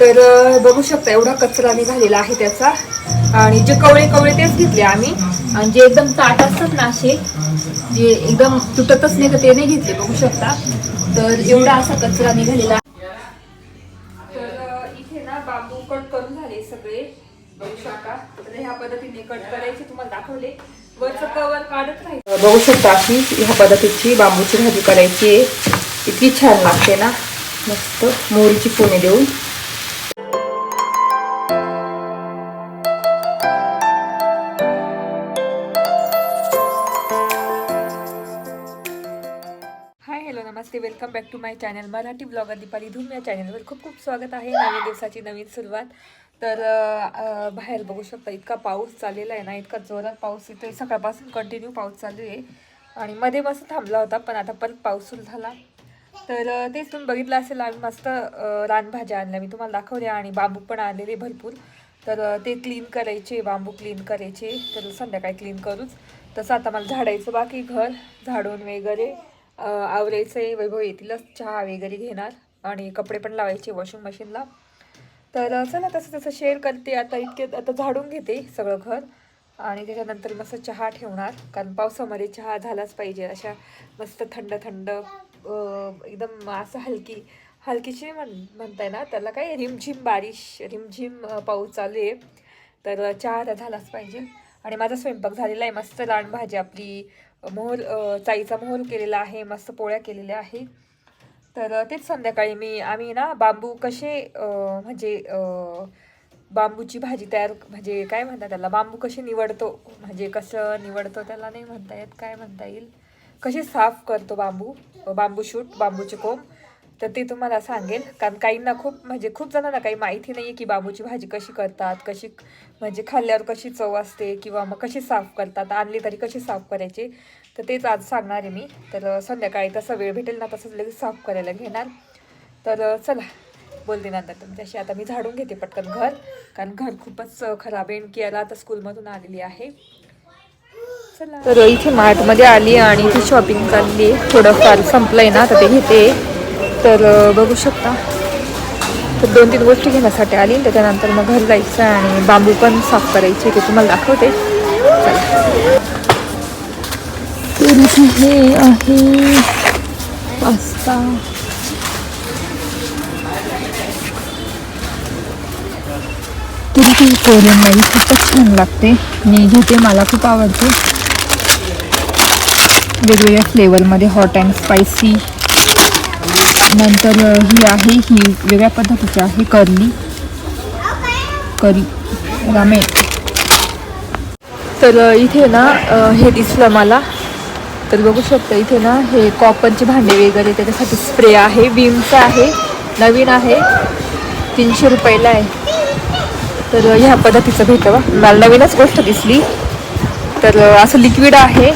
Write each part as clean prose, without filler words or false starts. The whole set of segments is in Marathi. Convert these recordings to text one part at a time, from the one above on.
तर बघू शकता एवढा कचरा निघालेला आहे त्याचा. आणि जे कवळे कवळे तेच घेतले आम्ही, आणि जे एकदम ताट असतात ना असे जे एकदम तुटतच नाही ते नाही घेतले. बघू शकता तर एवढा असा कचरा निघालेला. तर इथे ना बांबू कट करून झाले सगळे. बघू शकता तर ह्या पद्धतीने कट करायचे, तुम्हाला दाखवले. वरचं कवर काढत राहायचं. बघू शकता अशी ह्या पद्धतीची बांबूची भाजी करायची. इतकी छान लागते ना, मस्त मोहरीची फोडणी देऊन. हाय हॅलो नमस्ते, welcome back to my channel Marathi blogger Deepali Dhoom. या चॅनलवर खूप खूप स्वागत आहे. नवीन दिवसाची नवीन सुरुवात. तर बाहेर बघू शकता इतका पाऊस चाललेला आहे ना, इतका जोरात पाऊस येतोय. सकाळपासून कंटिन्यू पाऊस चालू आहे आणि मध्ये मस्त थांबला होता, पण आता परत पाऊस सुरू झाला. तर तेच तुम्ही बघितलं असेल, आम्ही मस्त रानभाज्या आणल्या, मी तुम्हाला दाखवल्या. आणि बांबू पण आणलेले भरपूर. तर ते क्लीन करायचे, बांबू क्लीन करायचे. तर संध्याकाळी क्लीन करूच. तसं आता मला झाडायचं बाकी, घर झाडून वगैरे आवरायचं आहे. वैभव येतीलच, चहा वगैरे घेणार आणि कपडे पण लावायचे वॉशिंग मशीनला. तर चला तसं तसं शेअर करते. आता झाडून घेते सगळं घर आणि त्याच्यानंतर मस्त चहा ठेवणार, कारण पावसामध्ये चहा झालाच पाहिजे. अशा मस्त थंड थंड एकदम असं हलकीशी म्हणताय ना त्याला, काय रिमझिम बारिश, रिमझिम पाऊस चालू आहे. तर चहा तर झालाच पाहिजे. आणि माझा स्वयंपाक झालेला आहे. मस्त रानभाजी आपली चाईचा मोहर केलेला आहे, मस्त पोळ्या केलेल्या आहे. तर तेच संध्याकाळी आम्ही ना बांबू कसे म्हणजे बांबूची भाजी तयार, म्हणजे काय म्हणतात त्याला, बांबू कसे निवडतो, म्हणजे कसं निवडतो त्याला नाही म्हणता येत, काय म्हणता येईल, कसे साफ करतो बांबू शूट, बांबूचे कोंब. तर ते तुम्हाला सांगेल, कारण काहींना खूप जणांना काही माहिती नाही आहे की बांबूची भाजी कशी करतात, कशी म्हणजे खाल्ल्यावर कशी चव असते, किंवा मग कशी साफ करतात, आणली तरी कशी साफ करायचे. तर तेच आज सांगणार आहे मी. तर संध्याकाळी तसा वेळ भेटेल ना तसंच लगेच साफ करायला घेणार. तर चला बोलते नंतर तुमच्याशी. आता मी झाडून घेते पटकन घर, कारण घर खूपच खराब आहे. की याला आता स्कूलमधून आलेली आहे. चला, तर इथे मार्टमध्ये आली आणि इथे शॉपिंग करली. थोडंफार संपलंय ना तर ते घेते. तर बघू शकता, तर 2-3 गोष्टी घेण्यासाठी आली. त्याच्यानंतर मग घर जायचं आणि बांबू पण साफ करायचे, ते तुम्हाला दाखवते. चला, तर इथे हे आहे पास्ता. तरी ती कोरियन मॅगी खूपच छान लागते, मी घेते, मला खूप आवडते. वेगवेगळ्या फ्लेवरमध्ये, हॉट अँड स्पायसी. नंतर ही वेगळ्या पद्धतीची आहे, करी रामेन. तर इथे ना हे दिसलं मला. तर बघू शकता इथे ना हे कॉपरचे भांडे वगैरे, त्याच्यासाठी स्प्रे आहे, विमचा आहे, नवीन आहे, 300 रुपयाला आहे. तर ह्या पद्धतीचं भेटतं. मला नवीनच गोष्ट दिसली. तर असं लिक्विड आहे,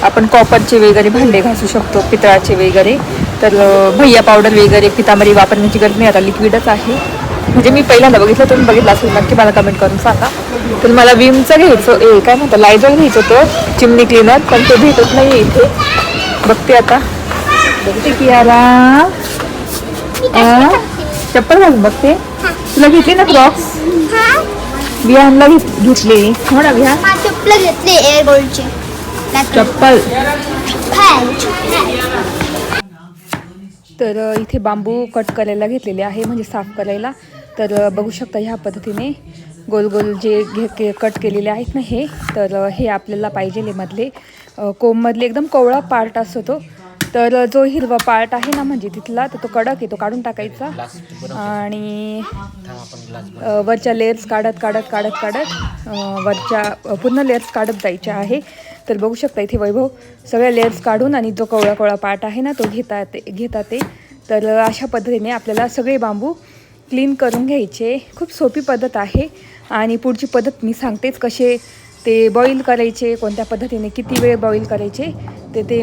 आपण कॉपरचे वगैरे भांडे घासू शकतो, पितळाचे वगैरे. तर भैया पावडर वगैरे, पितांबरी वापरण्याची गरज नाही, आता लिक्विडच आहे. म्हणजे मी पहिल्यांदा बघितलं, तुम्ही बघितलं असेल नक्की मला कमेंट करून सांगा. तर मला विमचं घ्यायचं, काय म्हणतं, लायझॉल घ्यायचं होतं, चिमणी क्लीनर, पण ते भेटत नाही आहे इथे. बघते आता, बघते की याला चप्पल घालून बघते. तुला घेतली ना क्रॉक्स? विहानला घेतली हो ना विहान? चप्पल घेतली एअर गोल्डची चप्पल. तर इथे बांबू कट करायला घेतलेले आहे, म्हणजे साफ करायला. तर बघू शकता ह्या पद्धतीने गोल गोल जे कट केलेले आहेत ना हे. तर हे आपल्याला पाहिजे मधले कोंबमधले एकदम कोवळा पार्ट असतो तो. तर जो हिरवा पार्ट आहे ना म्हणजे तिथला, तर तो कडक आहे, तो काढून टाकायचा. आणि वरच्या लेयर्स काढत वरच्या पूर्ण लेयर्स काढत जायच्या आहे. तर बघू शकता इथे वैभव सगळ्या लेयर्स काढून, आणि जो कोवळा पार्ट आहे ना तो घेतात ते. तर अशा पद्धतीने आपल्याला सगळे बांबू क्लीन करून घ्यायचे. खूप सोपी पद्धत आहे. आणि पुढची पद्धत मी सांगतेच, कसे ते बॉईल करायचे, कोणत्या पद्धतीने किती वेळ बॉईल करायचे ते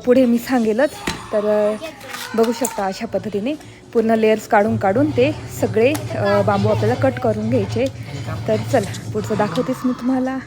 पुढे मी सांगेलच. तर बघू शकता अशा पद्धतीने पूर्ण लेयर्स काढून ते सगळे बांबू आपल्याला कट करून घ्यायचे. तर चला पुढचं दाखवतेच मी तुम्हाला.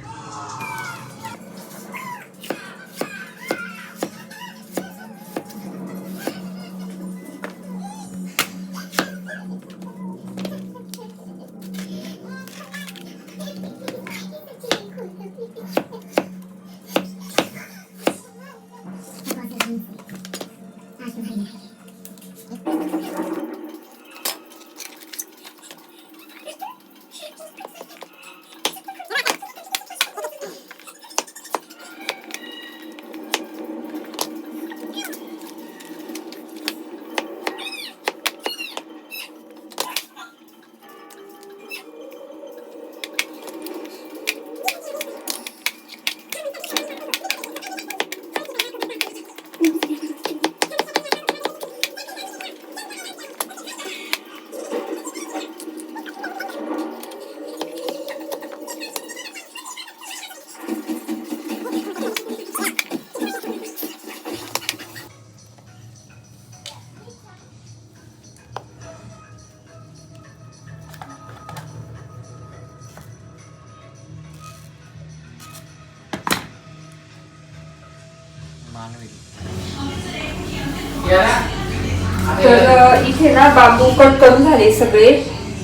तर इथे ना बांबू कट करून झाले सगळे,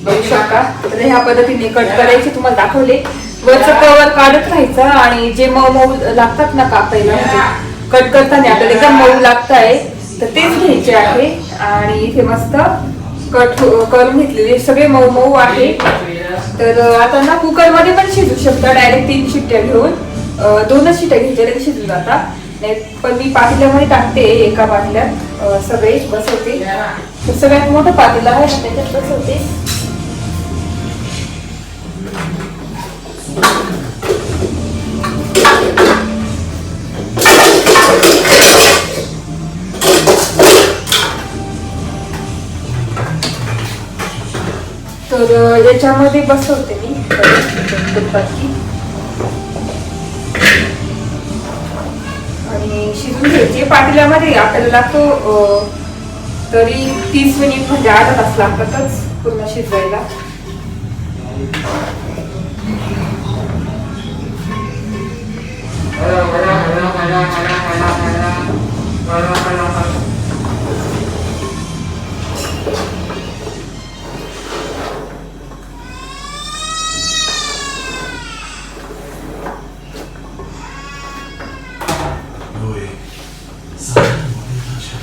बघू शकता. तर ह्या पद्धतीने कट करायचे, तुम्हाला दाखवले. वरचं कवर काढत राहायचं आणि जे मऊ मऊ लागतात ना कापायला, म्हणजे कट करताना आपल्याला एकदम मऊ लागत आहे, तर तेच घ्यायचे आहे. आणि इथे मस्त कट करून घेतलेले सगळे मऊ मऊ आहे. तर आता ना कुकर मध्ये पण शिजू शकता, डायरेक्ट 3 शिट्ट्या घेऊन 2च शिट्ट्या घ्यायच्या तरी शिजून जातात. नाही पण मी पातेल्यामध्ये टाकते, एका पातेल्यात सगळे बसवते. तर सगळ्यात मोठं पातेलं आहे ना, त्याच्यात बसवते. तर याच्यामध्ये बसवते मी तुपाची आणि शिजून घ्यायचे. पातेल्यामध्ये आपल्याला लागतो तरी 30 मिनिट, म्हणजे अर्धा तास लागतातच पूर्ण शिजवायला.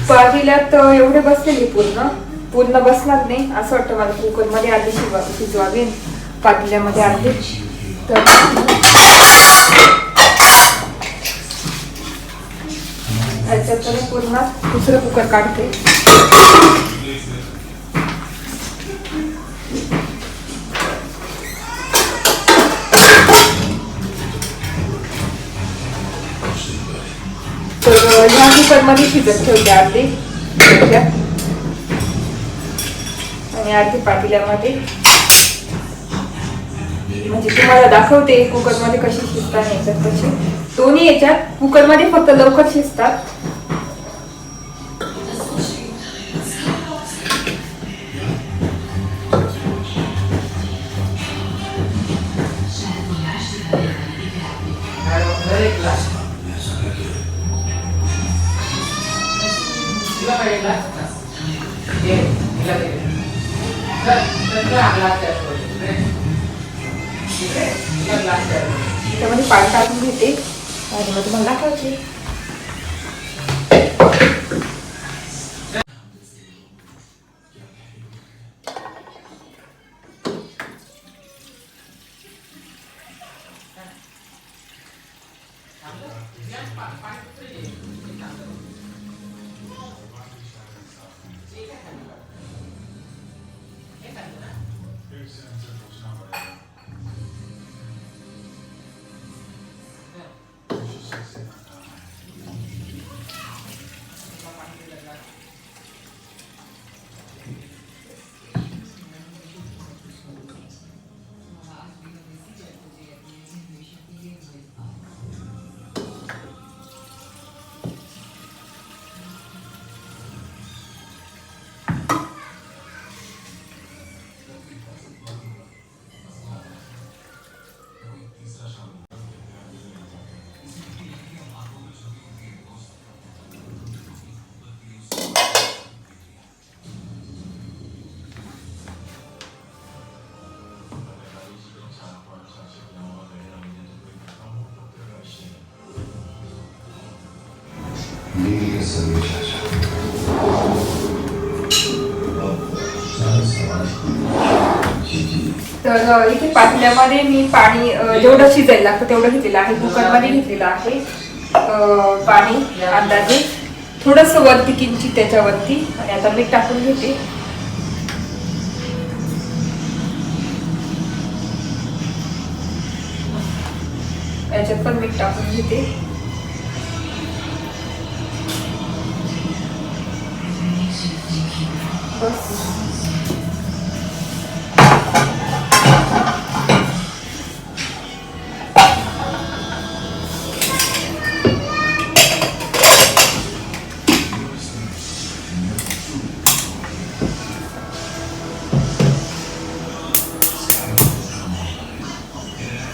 पातेल्यात एवढे बसलेले पूर्ण बसणार नाही असं वाटतं मला. कुकर मध्ये आधी शिजवावे, पातेल्यामध्ये आधी. तर याच्यात पूर्ण दुसरं कुकर काढते. तर ह्या कुकर मध्ये शिजत ठेवते अर्धी, आणि अर्धी पातेल्यामध्ये. म्हणजे तुम्हाला दाखवते कुकर मध्ये कशी शिजतात नाही तर कशी. दोन्ही याच्यात कुकर मध्ये फक्त लवकर शिजतात. त्यामध्ये पाणी टाकून घेते आणि मग तुम्हाला दाखवते. तर इथे पातेल्यामध्ये मी पाणी जेवढं शिजायला लागतं तेवढं घेतलेलं आहे. कुकरमध्ये घेतलेलं आहे पाणी अंदाजे, थोडंसं वरती किंचित त्याच्यावरती. आणि आता मीठ टाकून घेते. याच्यात पण मीठ टाकून घेते. बस.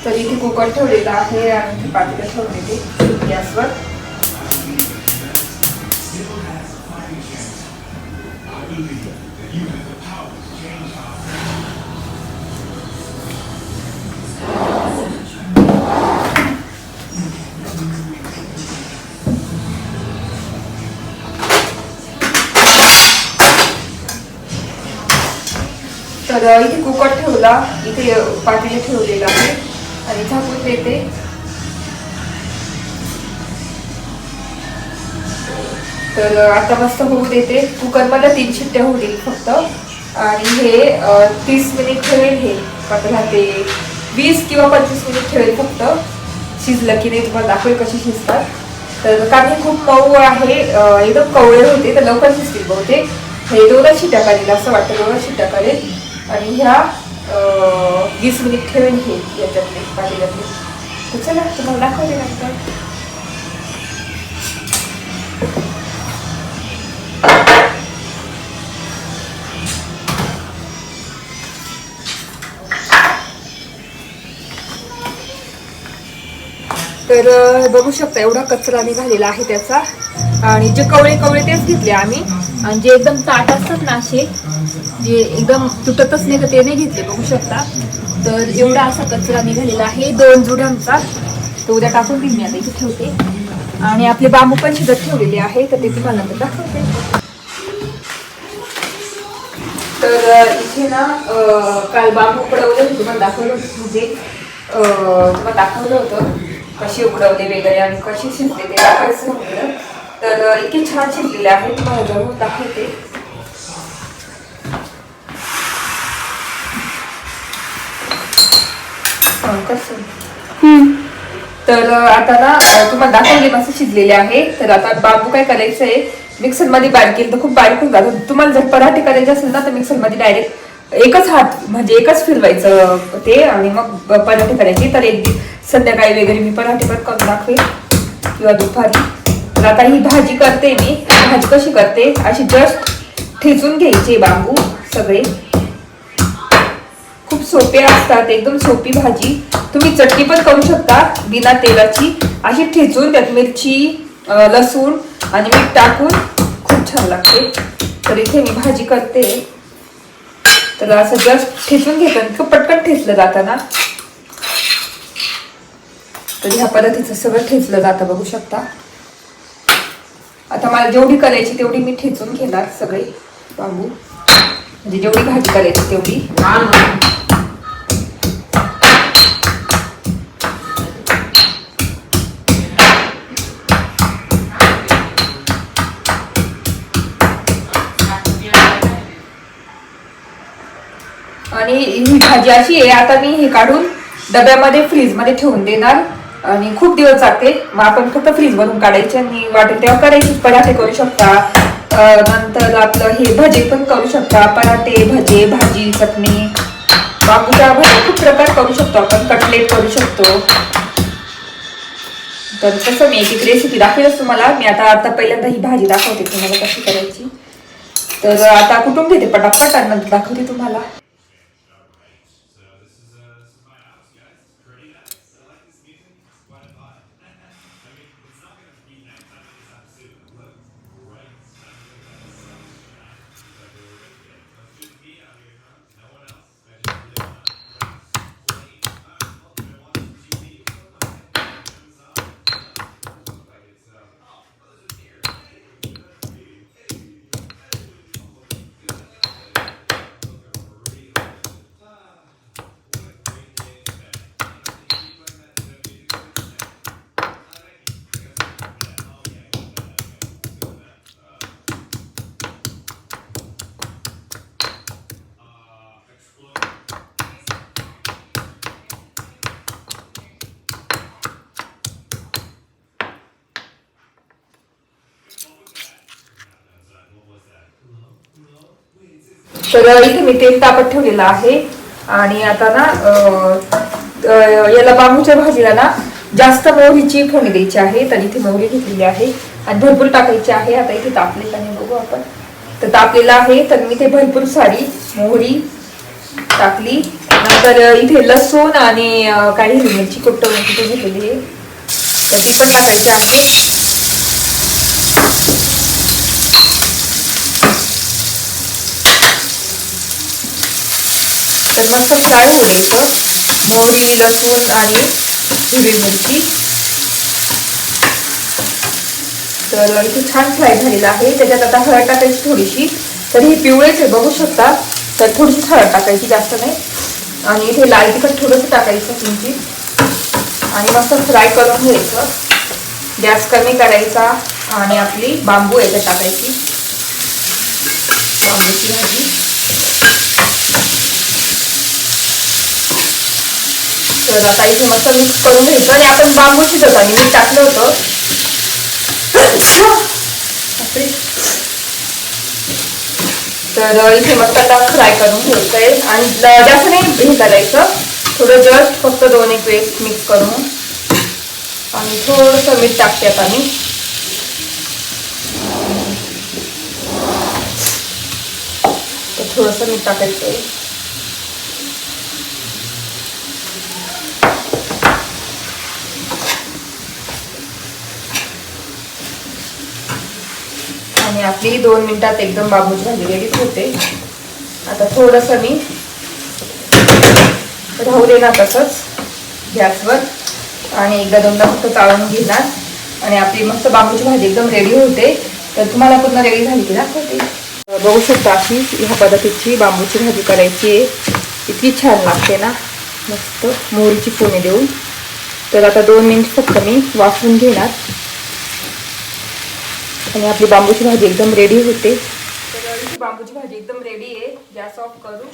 तर इथे कुकर ठेवलेला आहे आणि पातेलं ठेवलेले गॅसवर. तर इथे कुकर ठेवला, इथे पातेले ठेवलेलं आहे आणि झाकून देते. तर आता मस्त होऊ देते. कुकर मला 3 शिट्ट्या होऊ देईल फक्त. आणि हे 30 मिनिट ठेवेल. हे 15 ते 20 किंवा 25 मिनिट ठेवेल फक्त. शिजलं की नाही तुम्हाला दाखवेल कशी शिजतात. तर कांदे खूप मऊ आहे, एकदम कवळे होते तर लवकर शिजतील बहुतेक. हे 2 शिट्ट्या काढेल असं वाटतं, 2 शिट्ट्या काढेल. आणि ह्या 20 मिनिट ठेवेल हे याच्यातले पातेल्यातले. तर चला तुम्हाला दाखवते नंतर. तर बघू शकता एवढा कचरा निघालेला आहे त्याचा. आणि जे कवळे कवळे तेच घेतले आम्ही. आणि जे एकदम ताट असतात ना असे, जे एकदम तुटतच नाही तर ते नाही घेतले. बघू शकता तर एवढा असा कचरा निघालेला आहे 2 जुड्यांचा. तो उद्या टाकून देईन मी, आता इथे ठेवते. आणि आपले बांबू पण शिजत ठेवलेले आहे तर ते तुम्हाला नंतर दाखवते. तर इथे ना काल बांबू उकडवले होते, तुम्हाला दाखवलं म्हणजे तुम्हाला दाखवलं होतं कशी उकडवले वगैरे आणि कशी शिजले ते दाखवायचं होतं. तर इतके छान शिजलेले आहे, तुम्हाला जरूर दाखवते. तर आता ना तुम्हाला दाखवले मस्त शिजलेले आहे. तर आता बांबू काय करायचं आहे, मिक्सर मध्ये बारीक केलं तर खूप बारीक होऊन जातं. तुम्हाला जर पराठे करायचे असेल ना तर मिक्सर मध्ये डायरेक्ट एकच हात म्हणजे एकच फिरवायचं ते आणि मग पराठे करायचे. तर एक संध्याकाळी वगैरे मी पराठे पण करून दाखवेल किंवा दुपारी. तर आता ही भाजी करते मी. भाजी कशी करते, अशी जस्ट ठेचून घ्यायचे बांबू सगळे. खूप सोपे असतात, एकदम सोपी भाजी. तुम्ही चटणी पण करू शकता बिना तेलाची. अशी ठेचून त्यात मिरची, लसूण आणि मीठ टाकून खूप छान लागते. तर इथे मी भाजी करते. तर असं जस्ट ठेचून घेतात, पटकन ठेचलं जातं ना. तर ह्या पद्धतीचं सगळं ठेचलं जातं, बघू शकता. आता मला जेवढी करायची तेवढी मी ठेचून घेणार सगळे बांबू, म्हणजे जेवढी भाजी करायची तेवढी. आणि ही भाजी अशी आहे, आता मी हे काढून डब्यामध्ये फ्रीज मध्ये ठेवून देणार आणि खूप दिवस जाते. मग आपण फक्त फ्रीज मधून काढायचे आणि वाटेल तेव्हा करायची. पराठे करू शकता, नंतर आपलं हे भजे पण करू शकता. पराठे, भजे, भाजी, चटणी, बांबूचा भजी खूप प्रकार करू शकतो आपण. कटलेट करू शकतो. तर तसं मी एक रेसिपी दाखवेलच तुम्हाला. मी आता पहिल्यांदा ही भाजी दाखवते तुम्हाला कशी करायची. तर आता कुठून घेते पटापट आणि नंतर दाखवते तुम्हाला. तर इथे मी तेल तापत ठेवलेलं आहे. आणि आता ना याला बांबूच्या भाजीला ना जास्त मोहरीची फोडणी द्यायची आहे. तर इथे मोहरी घेतलेली आहे आणि भरपूर टाकायची आहे. आता इथे तापले का नाही बघू आपण. तर तापलेला आहे तर मी ते भरपूर सारी मोहरी टाकली. नंतर इथे लसूण आणि काही मिरची कुटवून तिथे घेतलेली आहे तर ती पण टाकायची आहे. तर मस्त फ्राय होऊ द्यायचं मोहरी, लसूण आणि हिरवी मिरची. तर इथे छान फ्राय झालेला आहे. त्याच्यात आता हळद टाकायची थोडीशी. तर हे पिवळेच आहे बघू शकता. तर थोडीशी हळद टाकायची, जास्त नाही. आणि इथे लाल तिखट थोडंसं टाकायचं किंचित आणि मस्त फ्राय करून घ्यायचं. गॅस कमी करायचा आणि आपली बांबू याच्यात टाकायची, बांबूची भाजी. तर आता इथे मस्त मिक्स करून घ्यायचं. आणि आपण बांबू शिजवताना मीठ टाकलं होतं. तर इथे मस्त आता फ्राय करून घ्यायचंय आणि जास्त नाही हे करायचं, थोडं जस्ट फक्त 2-1 वेळेस मिक्स करून. आणि थोडंसं मीठ टाकते आता मी. तर थोडंसं मीठ टाकायचंय. आणि आपली 2 मिनिटात एकदम बांबूची भाजी रेडीच होते. आता थोडंसं मी राहू देणार तसंच गॅसवर आणि एकदा दोनदा फक्त चाळून घेणार आणि आपली मस्त बांबूची भाजी एकदम रेडी होते. तर तुम्हाला पूर्ण रेडी झाली की दाखवते. बघू शकता अशी ह्या पद्धतीची बांबूची भाजी करायची आहे. इतकी छान लागते ना, मस्त मोहरीची फोडणी देऊन. तर आता 2 मिनिट फक्त मी वाफवून घेणार आणि आपली बांबूची भाजी एकदम रेडी होते. तर बांबूची भाजी एकदम रेडी आहे. गॅस ऑफ करू.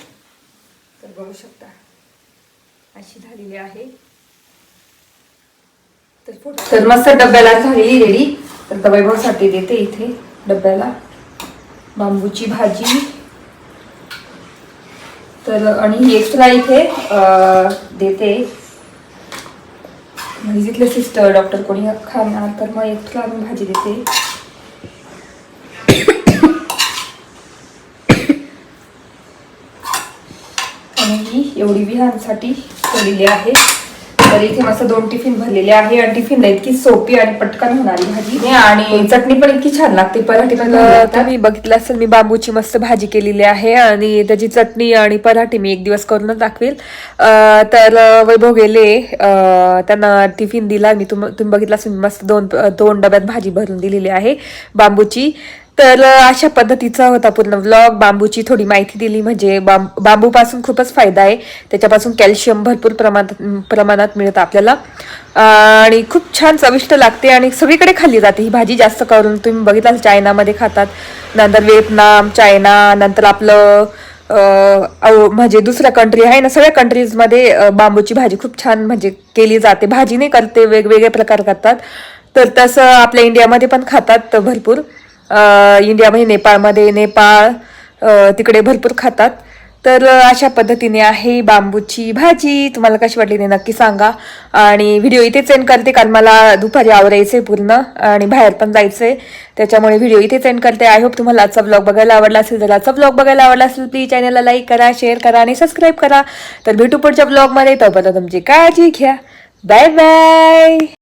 तर बघू शकता अशी झालेली आहे. तर मस्त डब्याला झालेली रेडी. तर वैभवसाठी देते इथे डब्याला बांबूची भाजी. तर आणि ही एक्स्ट्रा इथे देते. म्हणजे तिथले सिस्टर डॉक्टर कोणी खाणार तर मग एक्स्ट्रा भाजी देते. आणि ही एवढी विहांसाठी केलेली आहे. तर इथे मस्त 2 टिफिन भरलेले आहे आणि टिफिनला इतकी सोपी आणि पटकन होणारी भाजी आणि चटणी पण इतकी छान लागते. पराठे पण तुम्ही बघितलं असेल मी बांबूची मस्त भाजी केलेली आहे आणि त्याची चटणी आणि पराठे मी एक दिवस करूनच दाखवेल. तर वैभव गेले, त्यांना टिफिन दिला मी. तुम्ही बघितलं असेल मी मस्त 2 डब्यात भाजी भरून दिलेली आहे बांबूची. तर अशा पद्धतीचा होता पूर्ण व्लॉग. बांबूची थोडी माहिती दिली. म्हणजे बांबूपासून खूपच फायदा आहे. त्याच्यापासून कॅल्शियम भरपूर प्रमाणात मिळतं आपल्याला आणि खूप छान चविष्ट लागते आणि सगळीकडे खाल्ली जाते ही भाजी. जास्त करून तुम्ही बघितलं चायनामध्ये खातात, नंतर व्हिएतनाम, चायना, नंतर आपलं म्हणजे दुसऱ्या कंट्री आहे ना, सगळ्या कंट्रीजमध्ये बांबूची भाजी खूप छान म्हणजे केली जाते. भाजी नाही करते, वेगवेगळे प्रकार करतात. तर तसं आपल्या इंडियामध्ये पण खातात भरपूर. इंडियामध्ये नेपाळ तिकडे भरपूर खातात. तर अशा पद्धतीने आहे बांबूची भाजी. तुम्हाला कशी वाटली ते नक्की सांगा. आणि व्हिडिओ इथेच एंड करते कारण मला दुपारी आवरायचंय पूर्ण आणि बाहेर पण जायचंय. त्याच्यामुळे व्हिडिओ इथेच एंड करते. आय होप तुम्हाला आजचा ब्लॉग बघायला आवडला असेल. जर आजचा ब्लॉग बघायला आवडला असेल प्लीज चॅनलला लाईक करा, शेअर करा आणि सबस्क्राईब करा. तर भेटू पुढच्या ब्लॉगमध्ये. तोपर्यंत तुमची काळजी घ्या. Bye bye.